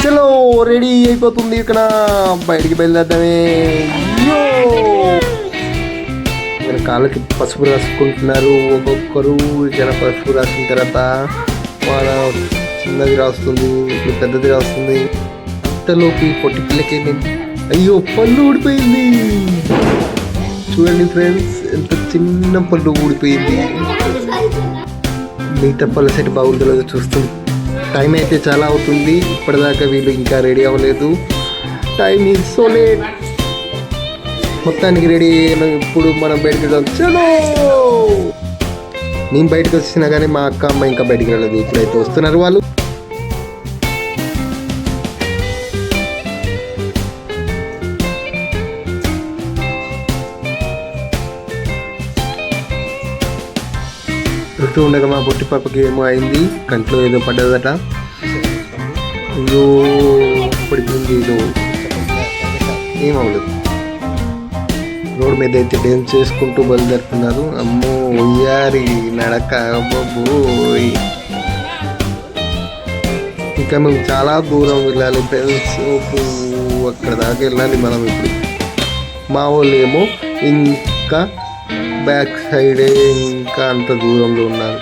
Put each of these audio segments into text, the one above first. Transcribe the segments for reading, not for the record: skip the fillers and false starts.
చలో రెడీ అయిపోతుంది ఇక్కడ బయటికి బయలుదేరడమే. ఇక్కడ కాళ్ళకి పసుపు రాసుకుంటున్నారు ఒక్కొక్కరు. ఇక్కడ పసుపు రాసిన తర్వాత వాళ్ళ చిన్నది రాస్తుంది, ఇప్పుడు పెద్దది రాస్తుంది. అంతలోకి పొట్టి పిల్లకి అయ్యో పళ్ళు ఊడిపోయింది. చూడండి ఫ్రెండ్స్, ఎంత చిన్న పళ్ళు ఊడిపోయింది. మిగతా పళ్ళ సెట్ బాగుందో చూస్తుంది. టైం అయితే చాలా అవుతుంది, ఇప్పటిదాకా వీళ్ళు ఇంకా రెడీ అవ్వలేదు. Time is so late. మొత్తానికి రెడీ అయినా ఇప్పుడు మనం బయటకు వెళ్దాం. చలో, నేను బయటకు వచ్చినా కానీ మా అక్క అమ్మ ఇంకా బయటికి వెళ్ళలేదు. ఇప్పుడైతే వస్తున్నారు వాళ్ళు. వెళ్తూ ఉండగా మా పొట్టి పాపకి ఏమో అయింది, కంట్లో ఏదో పడ్డదట. అయ్యో పడిపోయింది. ఏదో ఏమవ్వలేదు. రోడ్ మీద అయితే డ్యాన్స్ చేసుకుంటూ బయలుదేరుతున్నారు. అమ్మో ఉయ్యారి నడక బాబోయ్. ఇంకా మేము చాలా దూరం వెళ్ళాలి ఫ్రెండ్స్, అక్కడ దాకా వెళ్ళాలి మనం. ఇప్పుడు మా వాళ్ళు ఏమో ఇంకా బ్యాక్ సైడే ఇంకా అంత దూరంలో ఉన్నారు.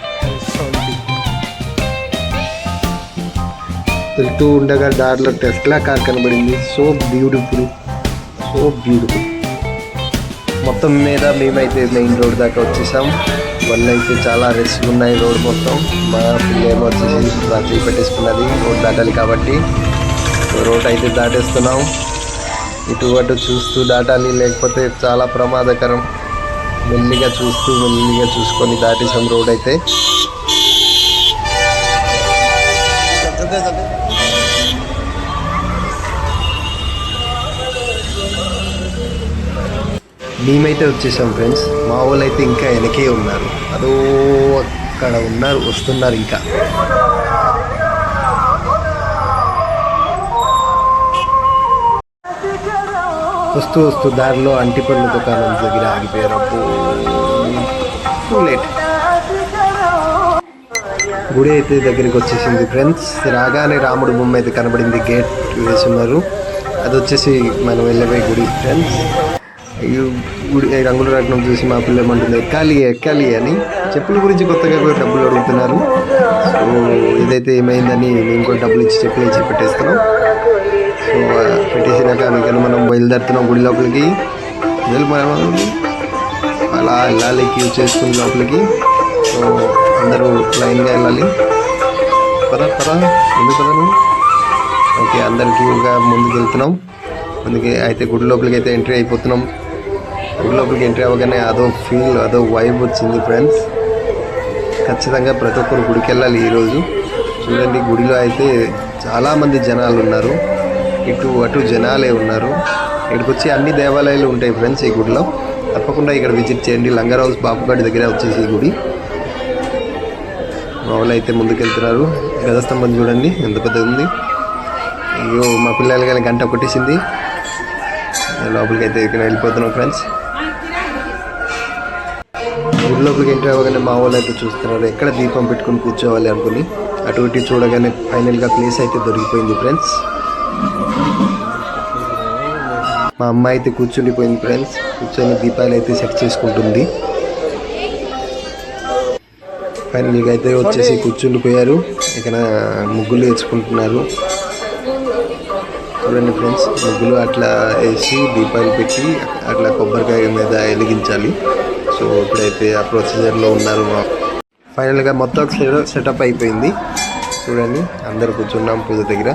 వెళ్తూ ఉండగా దారిలో టెస్లా కార్ కనబడింది. So beautiful, so beautiful. మొత్తం మీద మేమైతే మెయిన్ రోడ్ దాకా వచ్చేసాం. వల్ల అయితే చాలా రెస్ట్గా ఉన్నాయి రోడ్ మొత్తం. మా పిల్లేమో వచ్చేసి రాత్రి పెట్టేసుకున్నది రోడ్ దాటాలి కాబట్టి. రోడ్ అయితే దాటేస్తున్నాం. ఇటు అటు చూస్తూ దాటాలి, లేకపోతే చాలా ప్రమాదకరం. మెల్లిగా చూస్తూ మెల్లిగా చూసుకొని దాటేసాం రోడ్ అయితే. మేమైతే వచ్చేసాం ఫ్రెండ్స్. మా వాళ్ళు అయితే ఇంకా వెనకే ఉన్నారు. అదో అక్కడ ఉన్నారు, వస్తున్నారు ఇంకా. వస్తూ వస్తూ దారిలో అంటిపండ్ల దుకాణం దగ్గర ఆగిపోయారు. Too late. గుడి అయితే దగ్గరికి వచ్చేసింది ఫ్రెండ్స్. రాగానే రాముడు బొమ్మ అయితే కనబడింది. గేట్ వేసి ఉన్నారు. అది వచ్చేసి మనం వెళ్ళబోయే గుడి ఫ్రెండ్స్. గుడి రంగుల రత్నం చూసి మా పిల్ల ఏమంటుంది ఎక్కాలి ఎక్కాలి అని. చెప్పుల గురించి కొత్తగా కూడా డబ్బులు అడుగుతున్నారు. సో ఏదైతే ఏమైందని మేము కూడా డబ్బులు ఇచ్చి చెప్పులు ఇచ్చి పెట్టేస్తున్నాం. సో పెట్టేసినాక అందుకని మనం బయలుదేరుతున్నాం గుడి లోపలికి. మనం అలా వెళ్ళాలి క్యూ చేసుకుని లోపలికి. సో అందరూ లైన్గా వెళ్ళాలి. పదా ఎందుకు పదను. ఓకే, అందరు క్యూగా ముందుకు వెళ్తున్నాం. అందుకే అయితే గుడి లోపలికి అయితే ఎంట్రీ అయిపోతున్నాం. గుడి లోపలికి ఎంట్రీ అవ్వగానే అదో ఫీల్, అదో వైబ్ వచ్చింది ఫ్రెండ్స్. ఖచ్చితంగా ప్రతి ఒక్కరు గుడికి వెళ్ళాలి ఈరోజు. చూడండి, గుడిలో అయితే చాలామంది జనాలు ఉన్నారు. ఇటు అటు జనాలే ఉన్నారు. ఇక్కడికి వచ్చి అన్ని దేవాలయాలు ఉంటాయి ఫ్రెండ్స్ ఈ గుడిలో. తప్పకుండా ఇక్కడ విజిట్ చేయండి. లంగరౌస్ బాపుగాడి దగ్గర వచ్చేసి ఈ గుడి. మా వాళ్ళు అయితే ముందుకెళ్తున్నారు. గజస్తంభం చూడండి ఎంత పెద్దగా ఉంది. అయ్యో మా పిల్లలు కానీ గంట కొట్టేసింది. లోపలికి అయితే ఇక్కడ వెళ్ళిపోతున్నాం ఫ్రెండ్స్. గుడి లోపలికి ఎంట్రీ అవ్వగానే మా వాళ్ళు అయితే చూస్తున్నారు ఎక్కడ దీపం పెట్టుకుని కూర్చోవాలి అనుకుని. అటు ఇటు చూడగానే ఫైనల్గా ప్లేస్ అయితే దొరికిపోయింది ఫ్రెండ్స్. మా అమ్మ అయితే కూర్చుండిపోయింది ఫ్రెండ్స్. కూర్చొని దీపాలు అయితే సెట్ చేసుకుంటుంది. ఫైనల్గా అయితే వచ్చేసి కూర్చుండిపోయారు. ఇక్కడ ముగ్గులు వేసుకుంటున్నారు. చూడండి ఫ్రెండ్స్, ముగ్గులు అట్లా వేసి దీపాలు పెట్టి అట్లా కొబ్బరికాయ మీద వెలిగించాలి. సో ఇప్పుడైతే ఆ ప్రొసీజర్లో ఉన్నారు. ఫైనల్గా మొత్తం సెటప్ అయిపోయింది. చూడండి, అందరు కూర్చున్నాం పూజ దగ్గర.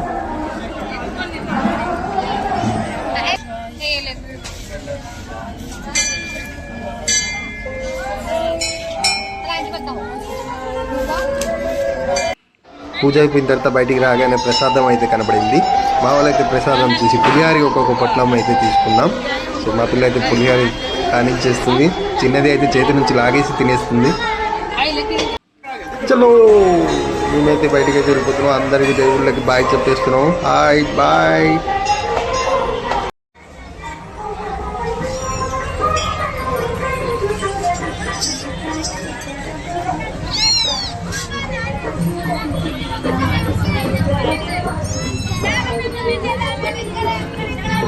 పూజ అయిపోయిన తర్వాత బయటికి రాగానే ప్రసాదం అయితే కనపడింది. మా వాళ్ళైతే ప్రసాదం చూసి పులిహారి ఒక్కొక్క పొట్లం అయితే తీసుకున్నాం. సో మా పిల్ల అయితే పులిహారి కానించేస్తుంది. చిన్నది అయితే చేతి నుంచి లాగేసి తినేస్తుంది. చలో మేమైతే బయటికి అయితే వెళ్ళిపోతున్నాం. అందరికీ దేవుళ్ళకి బాయ్ చెప్పేస్తున్నాం. Hi bye.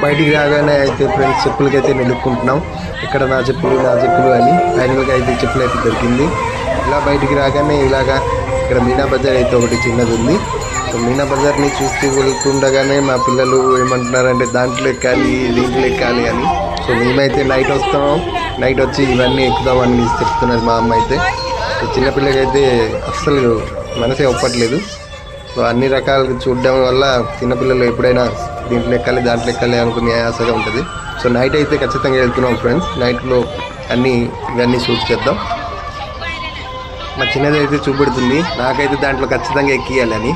బయటికి రాగానే అయితే ఫ్రెండ్స్ చెప్పులకి అయితే నిలుపుకుంటున్నాం. ఇక్కడ నా చెప్పులు అని ఫైనల్గా అయితే చెప్పులు అయితే దొరికింది. ఇలా బయటికి రాగానే ఇలాగా ఇక్కడ మీనా బజార్ అయితే ఒకటి చిన్నది ఉంది. సో మీనా బజార్ని చూస్తూ వెళ్తుండగానే మా పిల్లలు ఏమంటున్నారంటే దాంట్లో ఎక్కాలి దీంట్లో ఎక్కాలి అని. సో మేమైతే నైట్ వస్తాం, నైట్ వచ్చి ఇవన్నీ ఎక్కుదామని చెప్తున్నది మా అమ్మ అయితే. సో చిన్నపిల్లకైతే అస్సలు మనసే ఒప్పట్లేదు. సో అన్ని రకాలుగా చూడడం వల్ల చిన్నపిల్లలు ఎప్పుడైనా దీంట్లో ఎక్కాలి దాంట్లో ఎక్కాలి అనుకునే ఆశగా ఉంటుంది. సో నైట్ అయితే ఖచ్చితంగా వెళ్తున్నాం ఫ్రెండ్స్. నైట్లో ఇవన్నీ షూట్ చేద్దాం. మా చిన్నది అయితే చూపెడుతుంది నాకైతే దాంట్లో ఖచ్చితంగా ఎక్కియాలని.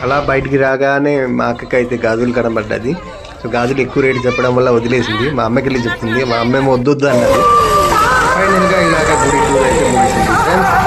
అలా బయటికి రాగానే మా అక్కకి అయితే గాజులు కనబడ్డది. సో గాజులు ఎక్కువ రేటు చెప్పడం వల్ల వదిలేసింది. మా అమ్మకి వెళ్ళి చెప్తుంది, మా అమ్మేమో వద్దు అన్నది. ఫైనల్గా ఇలాగ గుడి టూర్ అయితే ముగిసింది ఫ్రెండ్స్.